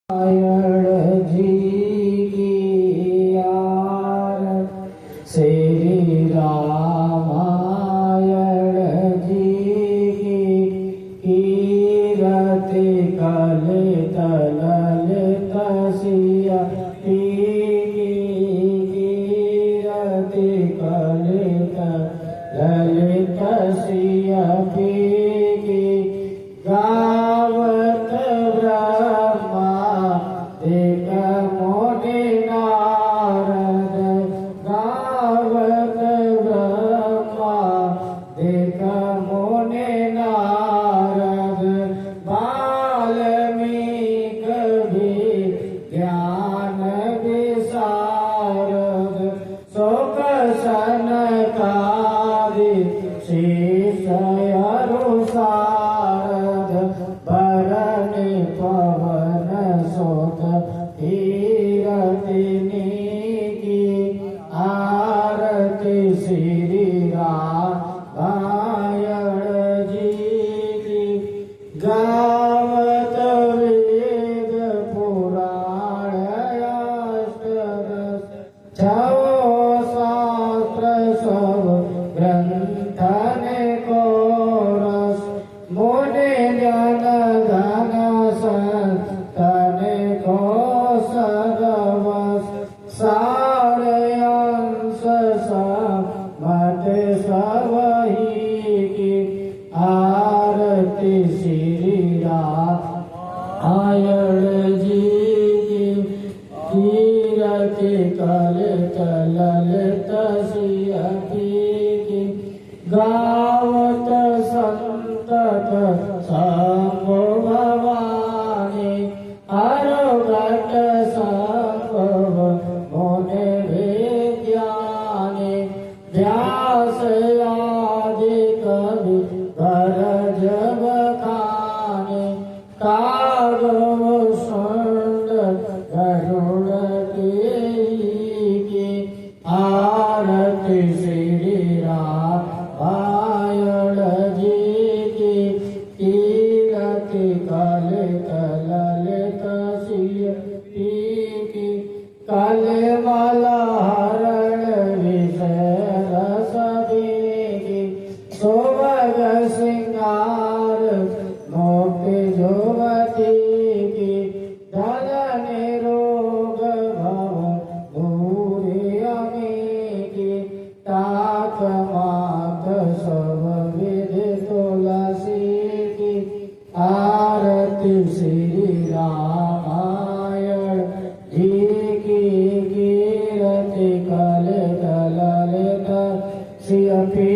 नारायण जी की आरती श्री रामायण जी की कीरति कलित ललित सिया की कीरति कलित ललित सिया की गावत ब्रह्मा देख मोटे नारद गावत ब्रह्मा देख मोटे नारद वाल्मीक भी ज्ञान विशारद शोक सनकादि शेष सारद भरण पवन सोत कीरतिनी की आरती श्री रामायण जी की गावत वेद पुराण अष्टदश छो शास्त्र सब ग्रंथन को रस मोने जन धन संतन को सर्वस सारयंस समत सबही की आरती श्री रामायण जी की कीरति कलित ललित सिया की गावत संतत संभो भवानी अरोगत संभव मोने विज्ञानी व्यास आदि कवि भरज बखानी कागव सुंदर गरुड़ की आरती श्री रामायण जी की कीरति कलित ललित सिया की कलिमला हरण विषय रस की सोभग सिंगार मोक्ति जुवती की धन निरोग भव दूरी अमी की ताक मात सब विधि तुलसी की आरती श्री रामायण जी की कीरति कलित ललित सिया की